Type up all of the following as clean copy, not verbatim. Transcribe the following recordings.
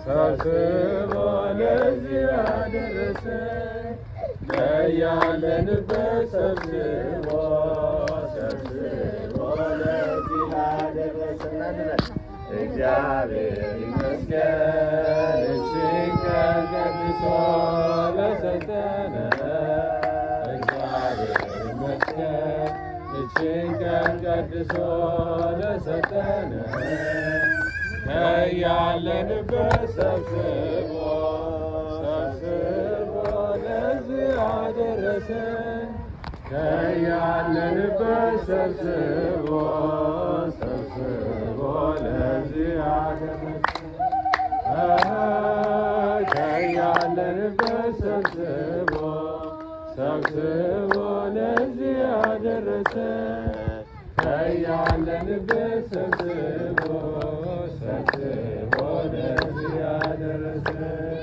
ሰብስቦ ለዚህ ያደረሰን ከያለንበት ሰብስቦ ለዚህ ያደረሰን እግዚአብሔር ይመስገን። እችን ቀን ቀድሶ ለሰጠን እግዚአብሔር ይመስገን። እችን ቀን ቀድሶ ለሰጠን ከያለንበት ሰብስቦ ለዚህ ያደረሰን ከያለንበት ሰብስቦ ለዚህ ያደረሰን ከያለንበት ሰብስቦ ለዚህ ያደረሰን ከያለንበት ሰብስቦ ለዚህ ያደረሰን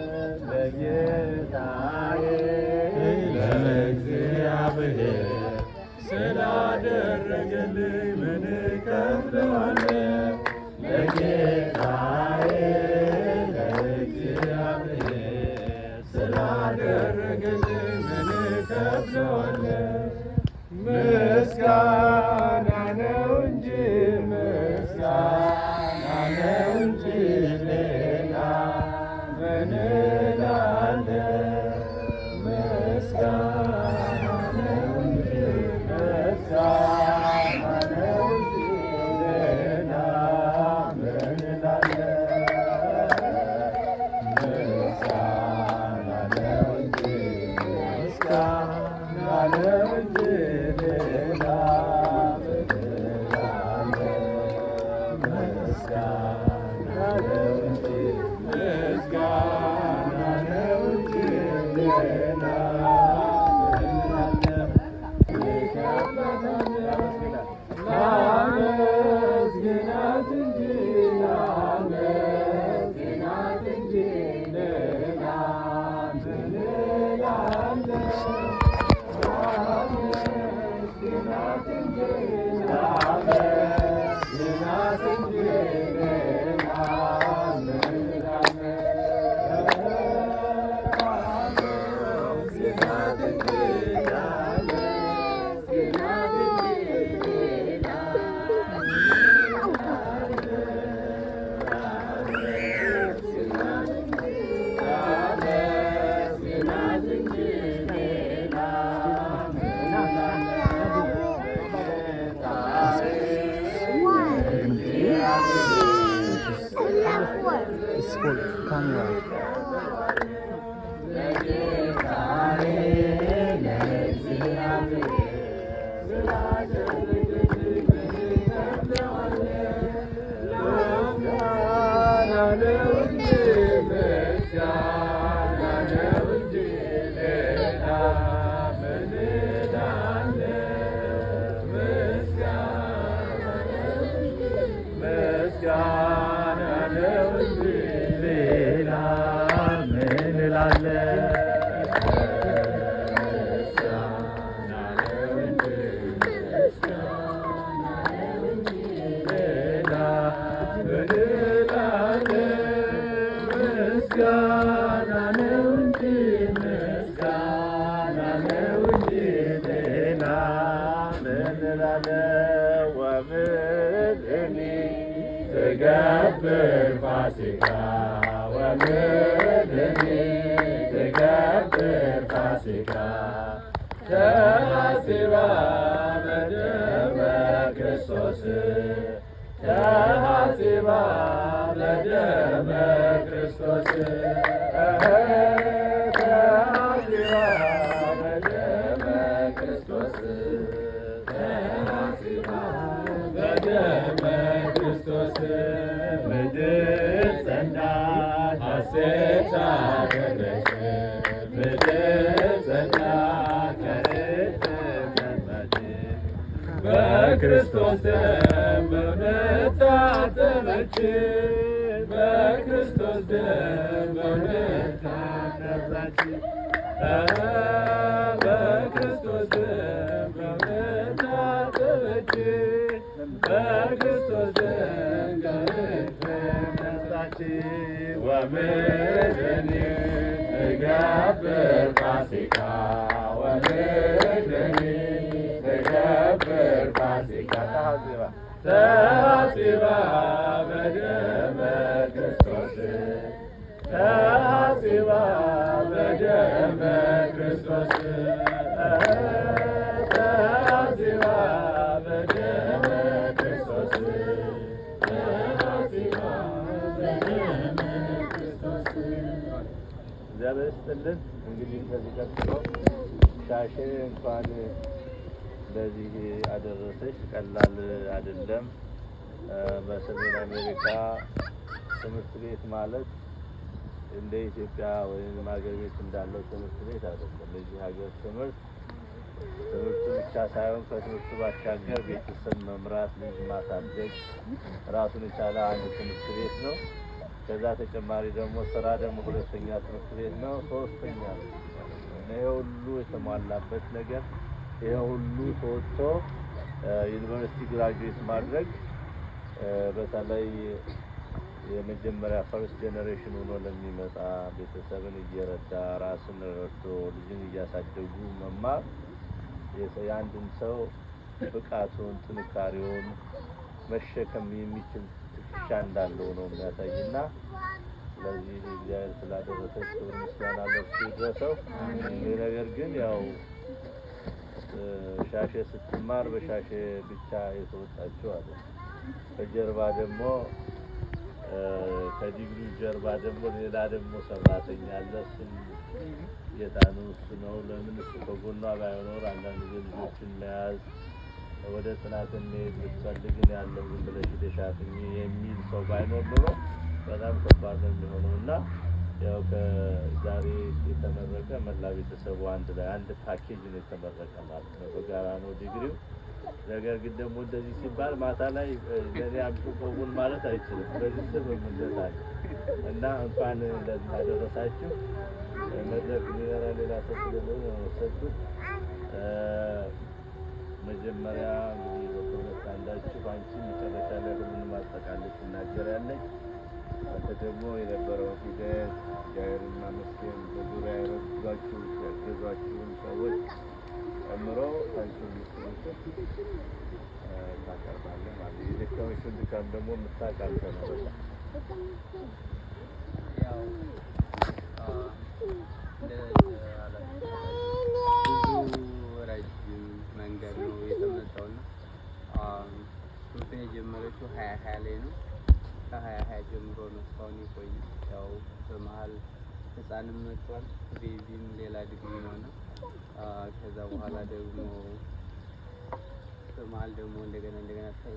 ለጌታዬ ለእግዚአብሔር ስላደረገልኝ ምን እከፍለዋለሁ? ለጌታዬ ለእግዚአብሔር ስላደረገልኝ ምን እከፍለዋለሁ? ምስጋና ነው እንጂ ምስጋና ነው እንጂ ሌላ ምን እላለሁ? ምስጋና ነው እንጂ ምስጋና ነው እንጂ ሌላ ምን እላለሁ? ምስጋና ነው እንጂ ምስጋና ነው እንጂ ሌላ ምን እላለሁ? ምስጋና ነው እንጂ ምስጋና ነው እንጂ ሌላ ላመስግናት እንጂ ላመስግናት እንጂ ሌላ ምን እላለሁ? ላመስግናት እንጂ ላመስግናት እንጂ ሌላ ምን እላለሁ? ላመስግናት እንጂ It's for camera. ትገብር ፋሲካ ወምድኒ ትገብር ፋሲካ ተሐሲባ በደመ ክርስቶስ ተሐሲባ በደመ ክርስቶስ ተሐሲባ በደመ ክርስቶስ ተሐሲባ በደመ ክርስቶስ ምድር ጸናች ሐሴት አደረገች ምድር ጸናች ከርት ተመች በክርስቶስ ደም በእውነት ታጠበች፣ በክርስቶስ ደም በእውነት ታነጻች፣ በክርስቶስ ደም በእውነት ታጠበች፣ በክርስቶስ ደም በእውነት ታነጻች። ወምድኒ ትገብር ፋሲካ ወምድኒ ትገብር ፋሲካ ተሐጽባ በደመ ክርስቶስ ተሐጽባ በደመ ክርስቶስ ተሐጽባ በደመ ክርስቶስ ተሐጽባ በደመ ክርስቶስ። እግዚአብሔር ይስጥልን። እንግዲህ ከዚህ ቀጥሎ ሻሼ እንኳን ለዚህ አደረሰች። ቀላል አይደለም። በሰሜን አሜሪካ ትምህርት ቤት ማለት እንደ ኢትዮጵያ ወይም ሀገር ቤት እንዳለው ትምህርት ቤት አይደለም። ለዚህ ሀገር ትምህርቱ ብቻ ሳይሆን ከትምህርቱ ባሻገር ቤተሰብ መምራት፣ ልጅ ማሳደግ ራሱን የቻለ አንድ ትምህርት ቤት ነው። ከዛ ተጨማሪ ደግሞ ስራ ደግሞ ሁለተኛ ትምህርት ቤት ነው። ሶስተኛ ነው። ይሄ ሁሉ የተሟላበት ነገር ይሄ ሁሉ ተወጥቶ ዩኒቨርሲቲ ግራጁዌት ማድረግ በተለይ የመጀመሪያ ፈርስት ጄኔሬሽን ሆኖ ለሚመጣ ቤተሰብን እየረዳ ራስን ረድቶ ልጅን እያሳደጉ መማር የአንድን ሰው ብቃቱን ጥንካሬውን መሸከም የሚችል ትከሻ እንዳለው ነው የሚያሳይና ስለዚህ እግዚአብሔር ስላደረሰች ክብር ምስጋና ለእሱ ይድረሰው። ነገር ግን ያው ሻሼ ስትማር በሻሼ ብቻ የተወጣችው አለ። በጀርባ ደግሞ ከዲግሪ ጀርባ ደግሞ ሌላ ደግሞ ሰራተኛ አለ። እሱም የታኑ እሱ ነው። ለምን እሱ ከጎኗ ባይኖር አንዳንድ ጊዜ ልጆችን መያዝ ወደ ጥናት መሄድ ብትፈልግን ያለው ዝም ብለሽ ደሻትኝ የሚል ሰው ባይኖር ኖሮ በጣም ከባድ ነው የሚሆነው እና ያው ከዛሬ የተመረቀ መላ ቤተሰቡ አንድ ላይ አንድ ፓኬጅ ነው የተመረቀ ማለት ነው። በጋራ ነው ዲግሪው። ነገር ግን ደግሞ እንደዚህ ሲባል ማታ ላይ ለኔ አምጡ ቆቡን ማለት አይችልም። በዚህ ስም ምንደታል እና እንኳን ለዚህ አደረሳችሁ። መድረክ ሊነራ ሌላ ሰው ስለሆነ ወሰድኩት። መጀመሪያ እንግዲህ በሁለት አንዳችሁ አንቺ መጨረሻ ላይ ሁሉንም አጠቃለች እናገራለች። አንተ ደግሞ የነበረው ሂደት እግዚአብሔርን ማመስገን በዙሪያ የረዷችሁ ያገዟችሁን ሰዎች ጨምሮ ታንቺ ምስሉት ታቀርባለህ ማለት ነው። የደከመሽውን ድካም ደግሞ የምታውቃቸው ነው። ያው ብዙ ረጅም መንገድ ነው የተመጣውና ትምህርትን የጀመረችው 2020 ላይ ነው። ከ2020 ጀምሮ ነው እስካሁን የቆየ። ያው በመሀል ህፃንም መጥቷል፣ ቤቢም ሌላ ዲግሪ ነውና ከዛ በኋላ ደግሞ በመሀል ደግሞ እንደገና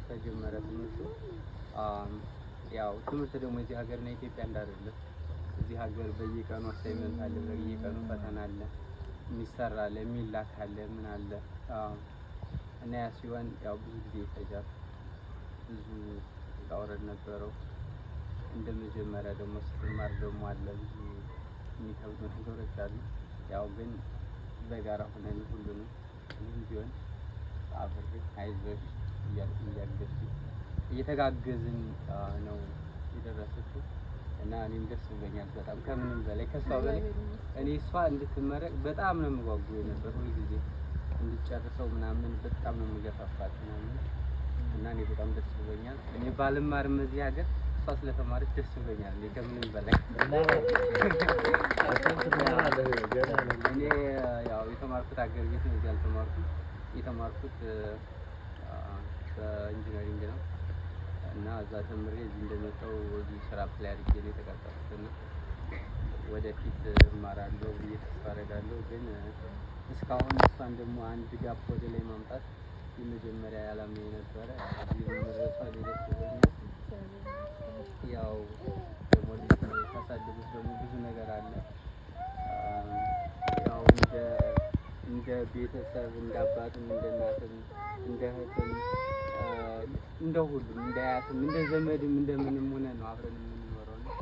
ተጀመረ ትምህርቱ። ያው ትምህርት ደግሞ እዚህ ሀገር እና ኢትዮጵያ እንዳይደለ እዚህ ሀገር በየቀኑ አሳይመንት አለ፣ በየቀኑ ፈተና አለ፣ የሚሰራ አለ፣ የሚላክ አለ፣ ምን አለ እና ያ ሲሆን ያው ብዙ ጊዜ ይፈጃል። ብዙ ጣውረድ ነበረው። እንደ መጀመሪያ ደግሞ ስትማር ደግሞ አለ ብዙ የሚከብዱ ነገሮች አሉ። ያው ግን በጋራ ሆነን ሁሉንም ቢሆን አብሬ አይዞሽ እያገዝኩ እየተጋገዝን ነው የደረሰችው እና እኔም ደስ ብሎኛል በጣም ከምንም በላይ ከሷ በላይ እኔ እሷ እንድትመረቅ በጣም ነው የምጓጓው የነበር ሁሉ ጊዜ እንድጨርሰው ምናምን በጣም ነው የምገፋፋት ምናምን እና እኔ በጣም ደስ ብሎኛል። እኔ ባልማርም እዚህ ሀገር እሷ ስለተማረች ደስ ብሎኛል እኔ ከምንም በላይ። እኔ ያው የተማርኩት ሀገር ቤት ነው፣ እዚህ አልተማርኩም። የተማርኩት በኢንጂነሪንግ ነው እና እዛ ተምሬ እዚህ እንደመጣሁ እዚህ ስራ አፕላይ አድርጌ ነው የተቀጠርኩት እና ወደፊት እማራለሁ ብዬ ተስፋ አደርጋለሁ። ግን እስካሁን እሷን ደግሞ አንድ ጋፕ ወደ ላይ ማምጣት የመጀመሪያ ዓላማዬ ነበረ። እዚህ መመረሷ ደስ ብሎኛል። ያው ደግሞ ታሳድጉት ደግሞ ብዙ ነገር አለ። ያው እንደ ቤተሰብ እንደ አባትም እንደ እናትም እንደ እህትም እንደ ሁሉም እንደ አያትም እንደ ዘመድም እንደምንም ሆነ ነው አብረን የምንኖረው ነው።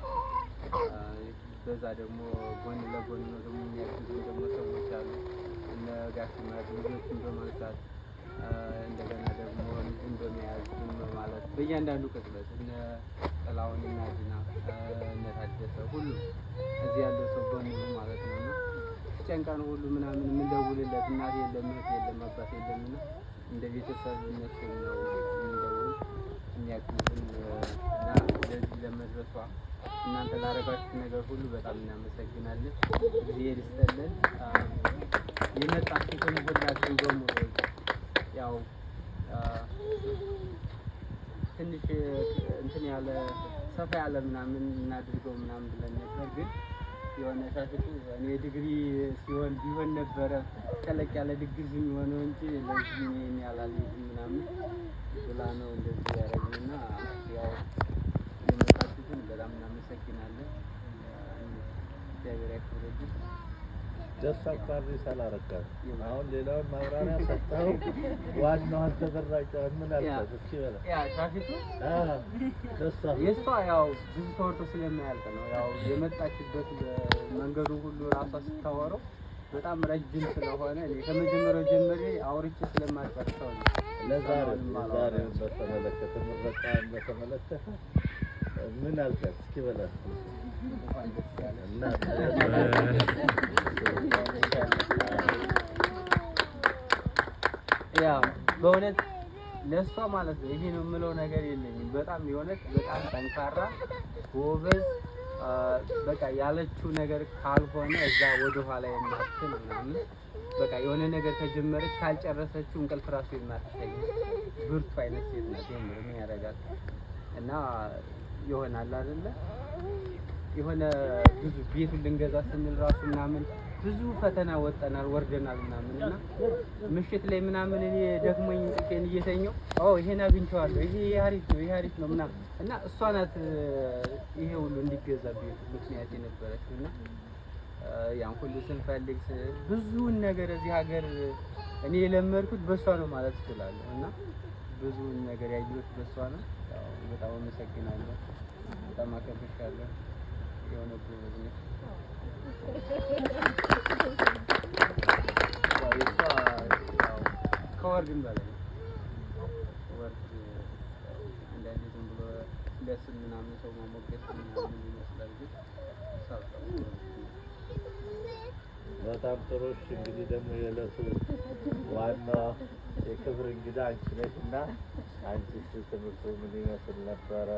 በዛ ደግሞ ጎን ለጎን ነው ደግሞ የሚያግዙን ደግሞ ሰዎች አሉ። እነ ጋሽ ማለት ልጆችን በማንሳት እንደገና ደግሞ ልጅን በመያዝ ማለት በእያንዳንዱ ቅጽበት እነ ጥላውን እና ድና እነ ታደሰ ሁሉ እዚህ ያለው ሰው በሙሉ ማለት ነው እና ሲጨንቀን ሁሉ ምናምን የምንደውልለት እናት የለም እህት የለም አባት የለም እና እንደ ቤተሰብ እነሱን ነው የምንደውል የሚያግዙን እና ለዚህ ለመድረሷ እናንተ ላደረጋችሁት ነገር ሁሉ በጣም እናመሰግናለን። እግዚአብሔር ይስጥልን። የመጣችሁትን ሁላችሁም በሙሉ ያው ትንሽ እንትን ያለ ሰፋ ያለ ምናምን እናድርገው ምናምን ብለን ነበር፣ ግን የሆነ ሻሽቱ እኔ ዲግሪ ሲሆን ቢሆን ነበረ ተለቅ ያለ ድግስ የሚሆነው እንጂ ለዚህ እኔ ያላልኩም ምናምን ብላ ነው እንደዚህ ያደረግንና ያው የመጣችሁትን በጣም እናመሰግናለን። እግዚአብሔር ያክብርልን። ደስ አፋሪ ሳላረካም አሁን ሌላውን ማብራሪያ ሰጠው። ዋናው አልተደራጨው ምን አልፈት እስኪ በላ ያ ሻሽቱ ደስ የሷ ያው ብዙ ተወርቶ ስለማያልቅ ነው። ያው የመጣችበት መንገዱ ሁሉ ራሷ ስታወራው በጣም ረጅም ስለሆነ እኔ ከመጀመሪያው ጀምሬ አውርቼ ስለማልጨርሰው ነው። ለዛሬው በተመለከተ ምረቃን በተመለከተ ምን አልከት እስኪ በላ እንኳን ደስ ያለ እና ያ በእውነት ለእሷ ማለት ነው ይሄ ነው የምለው ነገር የለኝም። በጣም የሆነች በጣም ጠንካራ ጎበዝ በቃ ያለችው ነገር ካልሆነ እዛ ወደ ኋላ የማትል ምናምን በቃ የሆነ ነገር ከጀመረች ካልጨረሰችው እንቅልፍ ራሱ የማትተኛ ብርቱ አይነት ሴት ናት። ምን ያደርጋል እና ይሆናል አይደለ የሆነ ብዙ ቤቱን ልንገዛ ስንል ራሱ ምናምን ብዙ ፈተና ወጠናል ወርደናል ምናምን እና ምሽት ላይ ምናምን እኔ ደክሞኝ እንቅልፌን እየተኛሁ ይሄን አግኝቼዋለሁ ይሄ አሪፍ ነው ምናምን እና እሷ ናት ይሄ ሁሉ እንዲገዛ ቤቱ ምክንያት የነበረችው እና ያን ሁሉ ስንፈልግ ብዙውን ነገር እዚህ ሀገር እኔ የለመድኩት በሷ ነው ማለት እችላለሁ እና ብዙውን ነገር ያየሁት በሷ ነው። በጣም አመሰግናለሁ። በጣም አከብርሻለሁ። የሆነ ጎበዝ ነሽ። ከወርድም በላይ ወርድ እንደዚህ ዝም ብሎ ለስም ምናምን ሰው ማሞገስ ምናምን ይመስላል፣ ግን በጣም ጥሩ። እንግዲህ ደግሞ የዕለቱ ዋና የክብር እንግዳ አንቺ ነሽ እና አንቺስ ትምህርቱ ምን ይመስል ነበረ?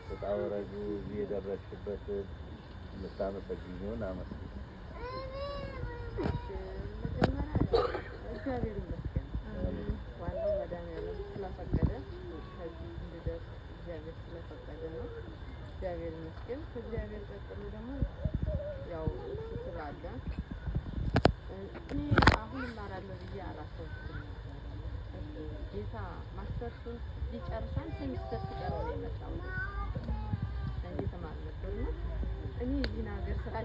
ውጣ ውረዱ እዚህ የደረስሽበት የምታመሰግኚውን አመስግኝ። እግዚአብሔር ይመስገን። ዋናው መድኃኒዓለም ስለፈቀደ ከዚህ እንድደርስ እግዚአብሔር ስለፈቀደ ነው። እግዚአብሔር ይመስገን። ከእግዚአብሔር ቀጥሎ ደግሞ ያው እሱ ስላለ እኔ አሁን እማራለሁ ብዬ አላሰብኩም ነበር። ጌታ ማስተርሱን ሊጨርሳል ሴሚስተር ሲቀረው ነው የመጣው እየተማር ነበርና እኔ ይህን ሀገር ስራ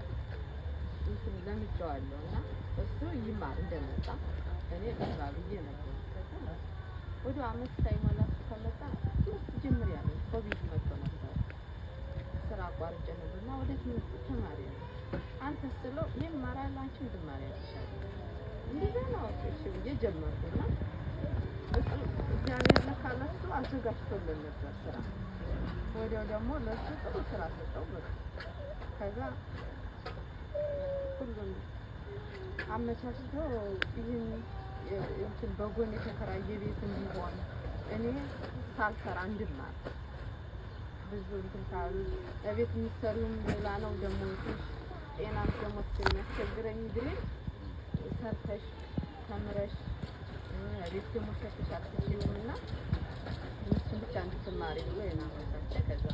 እንትን ለምጄዋለሁ እና እሱ ይማር እንደመጣ እኔ ስራ ብዬ ነበር። ከዛ ወደ አመት ሳይሞላ እሱ ከመጣ ትምህርት ጀምሬያለሁ። ኮቪድ መጥቶ ነበር። ስራ አቋርጬ ነበርና ወደ ትምህርት ተማሪያለሁ። አንተ ስለው ይማራል አንቺም ትማሪያለሽ እንደዛ ነው እሺ ብዬ ጀመርኩና እሱ እግዚአብሔር ለካ ለሱ አዘጋጅቶልን ነበር ስራ። ወዲያው ደግሞ ለሱ ጥሩ ስራ ሰጠው። ከዛ ሁሉም አመቻችቶ ይህን እንትን በጎን የተከራየ ቤት እንዲሆን እኔ ሳልሰራ እንድማር ብዙ እንትን ካሉ ለቤት የሚሰሩም ሌላ ነው ደግሞ ጤናም ደግሞ ስለሚያስቸግረኝ ግን ሰርተሽ ተምረሽ ቤት ደግሞ ሰርተሽ አትችይውም እና እሱን ብቻ እንድትማሪ ብሎ የናመቻቸ። ከዛ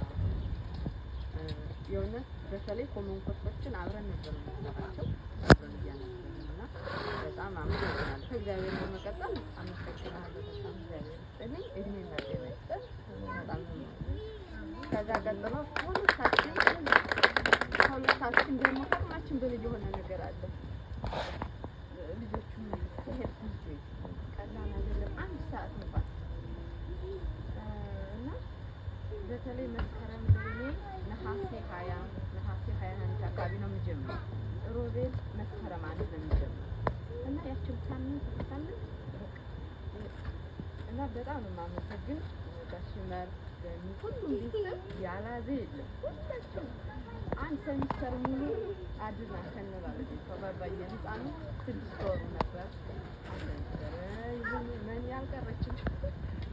የእውነት በተለይ ኮመን ኮርሶችን አብረን ነበር የምንሰራቸው አብረን እያነበብን እና በጣም አመሰግናለሁ። ከእግዚአብሔር በመቀጠል አመሰግናለሁ። በጣም እግዚአብሔር ይስጥልኝ፣ እድሜና ጤና ይስጥ። በጣም ከዛ ቀጥሎ ሁለታችን ደግሞ ከማችን በላይ የሆነ ነገር አለ። ልጆቹ ሲሄድ ትምህርት ቤት ቀላል አይደለም። አንድ ሰዓት እንኳን በተለይ መስከረም ለኔ ነሐሴ 21 አካባቢ ነው የምጀምረው። ሮቤል መስከረም 1 ነው የምጀምረው እና ያችን ሳምንት እና በጣም ነው የማመሰግን ጋሽመር ሁሉም ቤተሰብ ያላዘ የለም። ሁላችንም አንድ ሴሚስተር ሙሉ አድና ከነባለቤቷ ባባዬ ህፃኑ 6 ወሩ ነበር። ይሁን ምን ያልቀረችም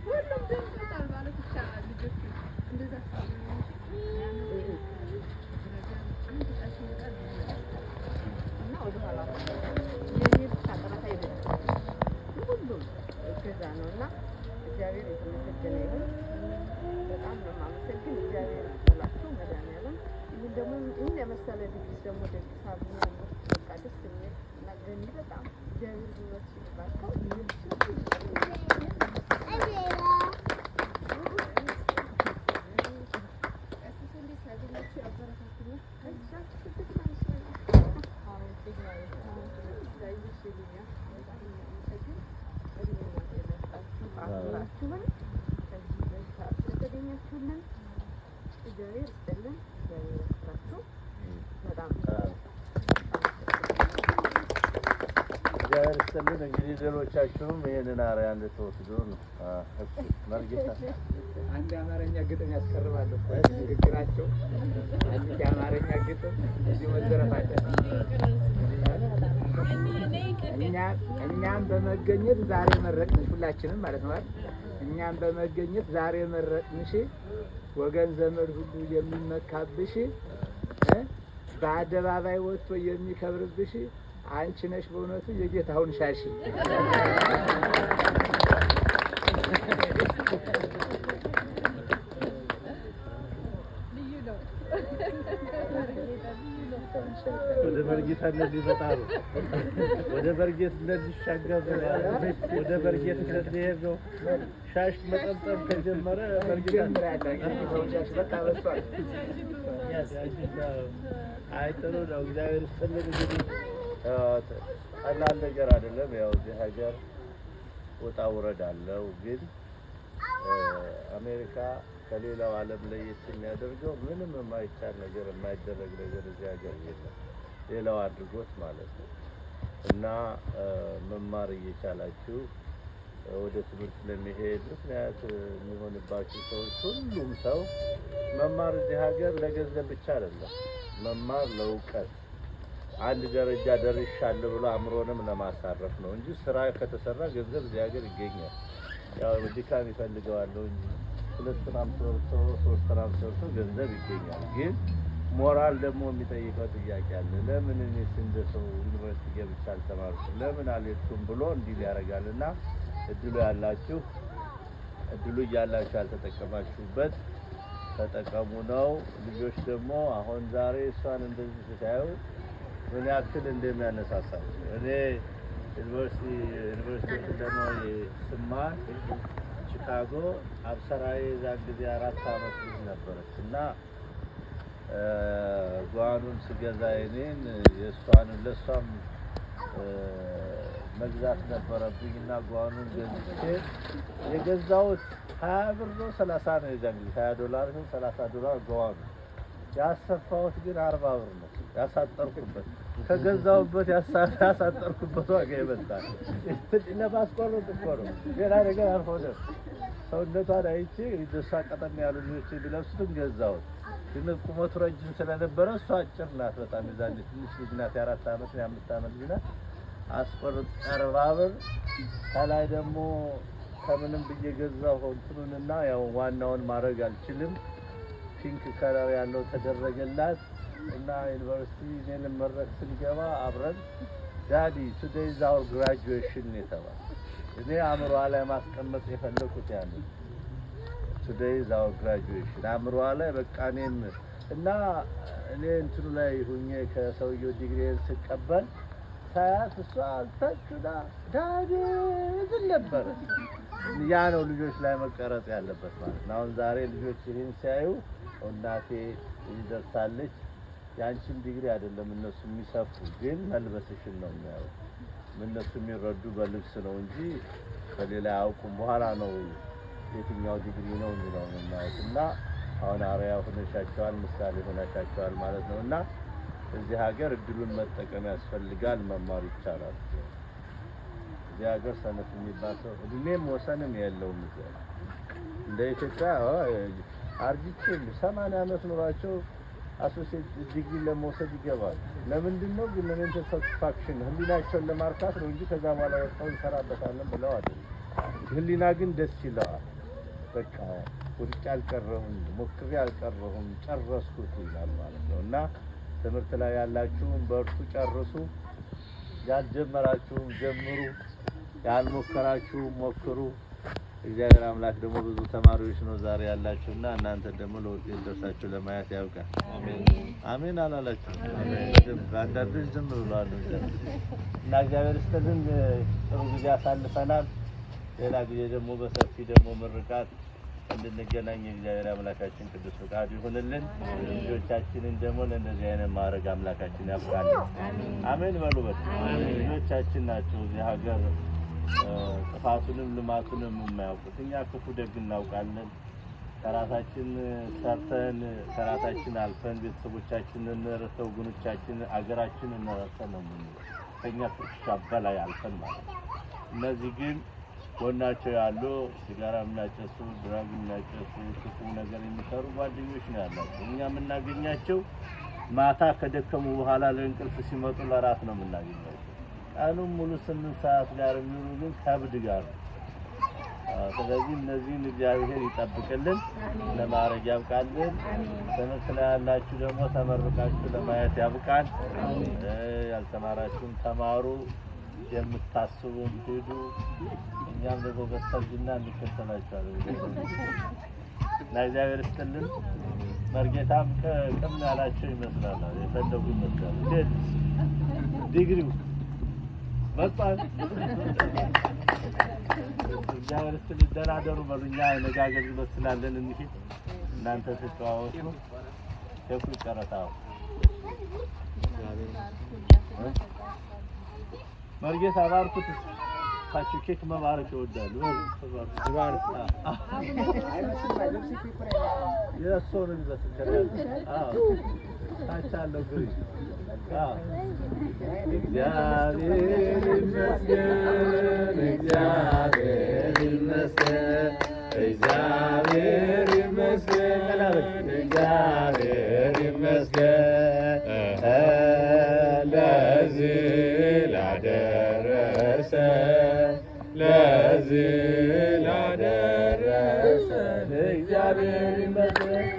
ሁሉም ደርሰታል ማለት ይቻላል። ልጆቹ እንደዛ እና ወደኋላ የኔ ብቻ ጥረት አይደለም ሁሉም እገዛ ነው እና እግዚአብሔር የተመሰገነ ይሁን። በጣም ነው የማመሰግን። እግዚአብሔር ይስጥላችሁ መድኃኒዓለም። ይህን ደግሞ ይህን የመሰለ ድግስ ደግሞ ደግሳሉ በቃ ደስ የሚል ነገር በጣም እግዚአብሔር ብሎት ይባርካው። ስለተገኛችሁልን እግዚአብሔር ይስጥልን። እግዚአብሔር ይስጥላችሁ። በጣም እግዚአብሔር ይስጥልን። እንግዲህ ሌሎቻችሁም ይሄንን አርአያ እንድትወስዱ ነው። መርጌታ አንድ የአማርኛ ግጥም ያስቀርባሉ ንግግራቸው። አንድ የአማርኛ ግጥም እዚህ መዘረፍ አለ። እኛም በመገኘት ዛሬ መረቅንሽ፣ ሁላችንም ማለት ነው። እኛም በመገኘት ዛሬ መረቅንሽ፣ ወገን ዘመድ ሁሉ የሚመካብሽ፣ በአደባባይ ወጥቶ የሚከብርብሽ አንቺ ነሽ በእውነቱ የጌታውን ሻሽ። ወደ በርጌታ እንደዚህ ይመጣሉ። ወደ በርጌት እንደዚህ ይሻገሩ። ወደ በርጌት እንደዚህ ነው። ሻሽ መጠምጠም ከጀመረ በርጌታ አይጥሩ ነው። እግዚአብሔር ይስጥልን። እንግዲህ ቀላል ነገር አይደለም። ያው እዚህ ሀገር ወጣ ውረድ አለው። ግን አሜሪካ ከሌላው ዓለም ለየት የሚያደርገው ምንም የማይቻል ነገር የማይደረግ ነገር እዚህ ሀገር የለም። ሌላው አድርጎት ማለት ነው። እና መማር እየቻላችሁ ወደ ትምህርት ለመሄድ ምክንያት የሚሆንባችሁ ሰዎች፣ ሁሉም ሰው መማር እዚህ ሀገር ለገንዘብ ብቻ አይደለም። መማር ለእውቀት አንድ ደረጃ ደርሻለሁ ብሎ አእምሮንም ለማሳረፍ ነው እንጂ ስራ ከተሰራ ገንዘብ እዚህ ሀገር ይገኛል። ያው ድካም ይፈልገዋል እንጂ 2 ስራም ሰርቶ 3 ስራም ሰርቶ ገንዘብ ይገኛል። ግን ሞራል ደግሞ የሚጠይቀው ጥያቄ አለ። ለምን እኔስ እንደ ሰው ዩኒቨርሲቲ ገብቼ አልተማርኩም ለምን አልሄድኩም ብሎ እንዲህ ያደርጋልና እድሉ ያላችሁ እድሉ እያላችሁ ያልተጠቀማችሁበት ተጠቀሙ ነው። ልጆች ደግሞ አሁን ዛሬ እሷን እንደዚህ ስታዩ ምን ያክል እንደሚያነሳሳችሁ እኔ ዩኒቨርሲቲ ደግሞ ስማር ቺካጎ አብሰራዬ ዛን ጊዜ 4 ዓመት ልጅ ነበረች እና ጓኑን ስገዛ እኔን የእሷን ለሷም መግዛት ነበረብኝ እና ጓኑን ገዝቼ የገዛሁት 20 ብር ነው 30 ነው። የዛን ጊዜ $20 ነው $30 ጓኑ። ያሰፋሁት ግን 40 ብር ነው ያሳጠርኩበት። ከገዛሁበት ያሳጠርኩበት ዋጋ ይበልጣል። ለማስቆረጥ እኮ ነው፣ ሌላ ነገር አልሆነም። ሰውነቷን አይቼ ደሷ ቀጠን ያሉ ልጆች ቢለብሱትም ገዛሁት። ግን ቁመቱ ረጅም ስለነበረ እሷ አጭር ናት በጣም። የዛን ትንሽ ልጅ ናት፣ የ4 ዓመት የ5 ዓመት ልጅ ናት። አስቆርጥ 40 ብር። ከላይ ደግሞ ከምንም ብዬ ገዛሁ እንትኑንና ያው ዋናውን ማድረግ አልችልም። ፒንክ ከለር ያለው ተደረገላት እና ዩኒቨርሲቲ እኔን መረቅ ስንገባ አብረን ዳዲ ቱዴይ ኢዝ አወር ግራጁዌሽን የተባለ እኔ አእምሯ ላይ ማስቀመጥ የፈለኩት ያለ ቱዴይ ኢዝ አወር ግራጁዌሽን አእምሯ ላይ በቃ እኔም እና እኔ እንትኑ ላይ ሁኜ ከሰውየው ዲግሪን ስቀበል ሳያት እሷ አልታችሁና ዳዲ ዝም ነበር። ያ ነው ልጆች ላይ መቀረጽ ያለበት ማለት ነው። አሁን ዛሬ ልጆች ይህን ሲያዩ እናቴ ይደርሳለች። ያንቺን ዲግሪ አይደለም እነሱ የሚሰፉ ግን መልበስሽን ነው የሚያዩ። እነሱ የሚረዱ በልብስ ነው እንጂ ከሌላ አያውቁም። በኋላ ነው የትኛው ዲግሪ ነው የሚለው ማለት እና አሁን አርአያ ሆነሻቸዋል፣ ምሳሌ ሆነሻቸዋል ማለት ነው። እና እዚህ ሀገር እድሉን መጠቀም ያስፈልጋል፣ መማር ይቻላል። እዚህ ሀገር ሰነፍ የሚባል ሰው እድሜም ወሰንም የለውም። እንደ ኢትዮጵያ አርጅቼ 80 ዓመት ኖሯቸው አሶሲዬት ዲግሪ ለመውሰድ ይገባል። ለምንድን ነው ግን? ለሜንታል ሳቲስፋክሽን ህሊናቸውን ለማርካት ነው እንጂ ከዛ በኋላ ወጣው እንሰራበታለን ብለው አይደለም። ህሊና ግን ደስ ይለዋል። በቃ ወድቄ አልቀረሁም፣ ሞክሬ አልቀረሁም፣ ጨረስኩት ይላል ማለት ነው። እና ትምህርት ላይ ያላችሁም በርቱ፣ ጨርሱ። ያልጀመራችሁም ጀምሩ፣ ያልሞከራችሁም ሞክሩ። እግዚአብሔር አምላክ ደግሞ ብዙ ተማሪዎች ነው ዛሬ ያላችሁና እናንተ ደግሞ ለውጤት ደርሳችሁ ለማየት ያብቃል። አሜን አላላችሁ? አሜን። አንዳንዶች ዝም ብለዋል እና እግዚአብሔር ይስጥልን። ጥሩ ጊዜ አሳልፈናል። ሌላ ጊዜ ደግሞ በሰፊ ደግሞ ምርቃት እንድንገናኝ እግዚአብሔር አምላካችን ቅዱስ ፈቃዱ ይሁንልን። ልጆቻችንን ደግሞ ለእንደዚህ አይነት ማድረግ አምላካችን ያብቃል። አሜን በሉ። ልጆቻችን ናቸው እዚህ ሀገር ጥፋቱንም ልማቱንም የማያውቁት። እኛ ክፉ ደግ እናውቃለን። ከራሳችን ሰርተን ከራሳችን አልፈን ቤተሰቦቻችንን ረስተው ወገኖቻችንን አገራችንን ረስተን ነው ከኛ ፍርሻ በላይ አልፈን ማለት ነው። እነዚህ ግን ጎናቸው ያሉ ሲጋራ የሚያጨሱ፣ ድራግ የሚያጨሱ፣ ክፉ ነገር የሚሰሩ ጓደኞች ነው ያላቸው። እኛ የምናገኛቸው ማታ ከደከሙ በኋላ ለእንቅልፍ ሲመጡ ለራት ነው የምናገኛቸው። ቀኑን ሙሉ 8 ሰዓት ጋር የሚውሉ ግን ከብድ ጋር ነው። ስለዚህ እነዚህን እግዚአብሔር ይጠብቅልን፣ ለማድረግ ያብቃልን። ትምህርት ላይ ያላችሁ ደግሞ ተመርቃችሁ ለማየት ያብቃል። ያልተማራችሁም ተማሩ፣ የምታስቡም ሂዱ። እኛም ደግሞ በስተርጅና እንከተላችኋለን እና እግዚአብሔር ይስጥልን። መርጌታም ቅም ያላቸው ይመስላል፣ የፈለጉ ይመስላል። እንዴት ዲግሪው መጣን? እግዚአብሔር ይስጥልን። ደህና ደሩ በሉ። እኛ ነገ አገልግሎት ስላለን እንሂድ፣ እናንተ ትተዋወቁ። ሸኩ ይጨረታው መርጌታ ባርኩት። ታችሁ ኬክ መባረክ ይወዳሉ። ባርኩ የሶር ይመስላል። ታቻለው ግሪ እግዚአብሔር ይመስገን፣ እግዚአብሔር ይመስገን፣ እግዚአብሔር ይመስገን፣ እግዚአብሔር ይመስገን ለዚህ ላደረሰን፣ ለዚህ ላደረሰን እግዚአብሔር ይመስገን።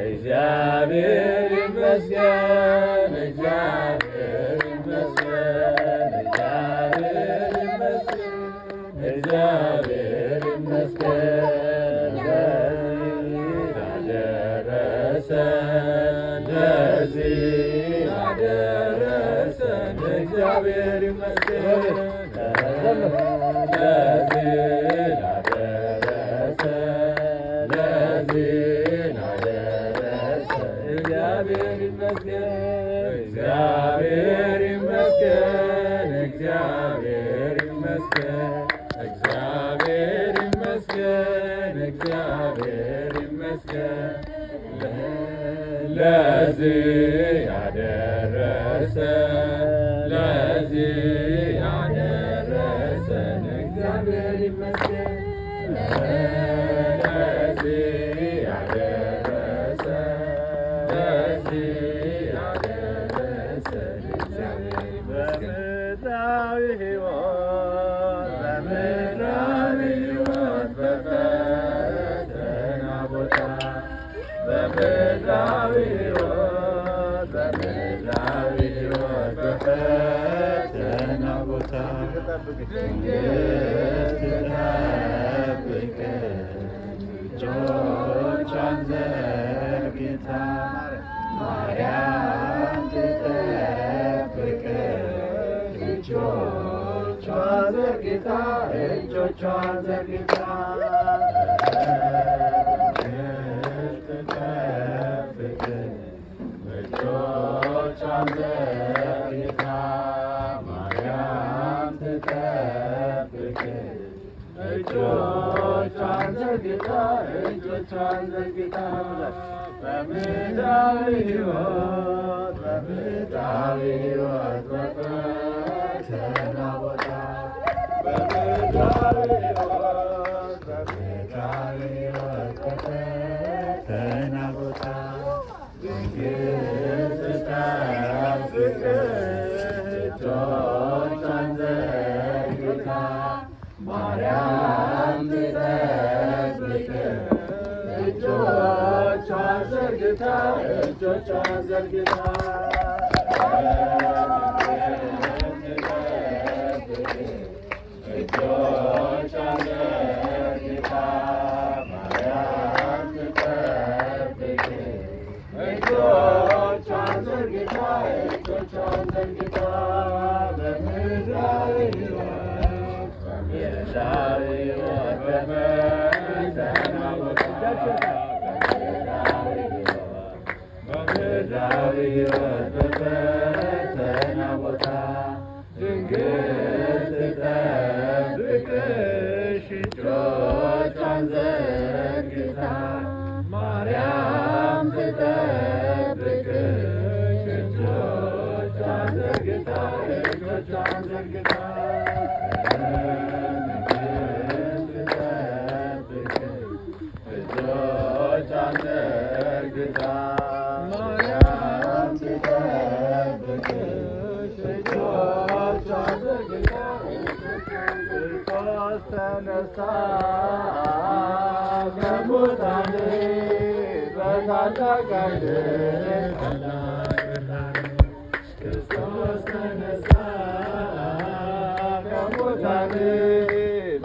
እግዚአብሔር ይመስገን፣ እግዚአብሔር ይመስገን፣ እግዚአብሔር ይመስገን፣ እግዚአብሔር ይመስገን ላደረሰን፣ ለዚህ ላደረሰን እግዚአብሔር ይመስገን፣ ለዚህ ላደረሰን፣ ለዚህ እግዚአብሔር ይመስገን፣ እግዚአብሔር ይመስገን፣ እግዚአብሔር ይመስገን፣ እግዚአብሔር ይመስገን፣ እግዚአብሔር ይመስገን ለዚህ ያደረሰን፣ ለዚህ ያደረሰን እግዚአብሔር ይመስገን፣ ለዚህ በምድራዊ ሕይወት በፈተና ቦታ፣ በምድራዊ ሕይወት በፈተና ቦታ ድንግል ትጠብቀን፣ እጆቿን ዘርግታ ማርያም ትጠብቀን፣ እጆቿን ዘርግታ ትጠብቀን፣ እጆቿን ዘርግታ ማርያም ትጠብቅ እጆቿን ዘርግታ በምድራዊ ሕይወት በፈተና ቦታ በምድራዊ ሕይወት በፈተና ቦታ ድንግል ትጠብቅ እጆቿን ዘርግታ ማርያም ትጠብቅ እጆቿን ዘርግታ በምድራዊ ሕይወት በፈተና ቦታ ድንግል ትጠብቅሽ እጆቿን ዘርግታ ማርያም ትጠብቅሽ እጆቿን ዘርግታ ማርያም ትጠብቅሽ እጆቿን ዘርግታ ክርስቶስ ተነሳ ከሙታን በታላቅ ኃይል ክርስቶስ ተነሳ ከሙታን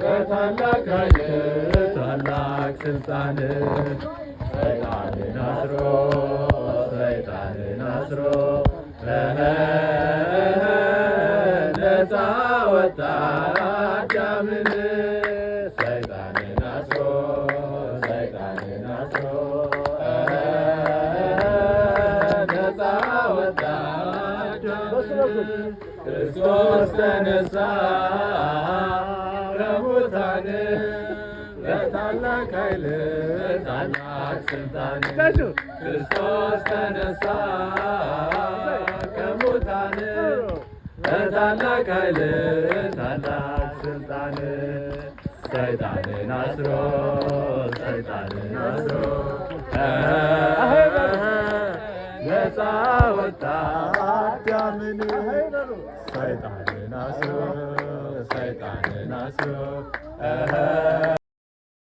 በታላቅ ኃይል ታላቅ ስልጣን ሰይጣንን አስሮ ነፃ ወጣ አዳምን ሰይጣንን አስሮ ነፃ ወጣ አዳምን ክርስቶስ ተነሳ ከሙታን በታላቅ ኃይል ታላቅ ስልጣን ክርስቶስ ተነሳ ከሙታን በታላቅ ኃይል ታላቅ ስልጣን ሰይጣንን አስሮ ነፃ ወጣ አዳምን ሰይጣንን አስሮ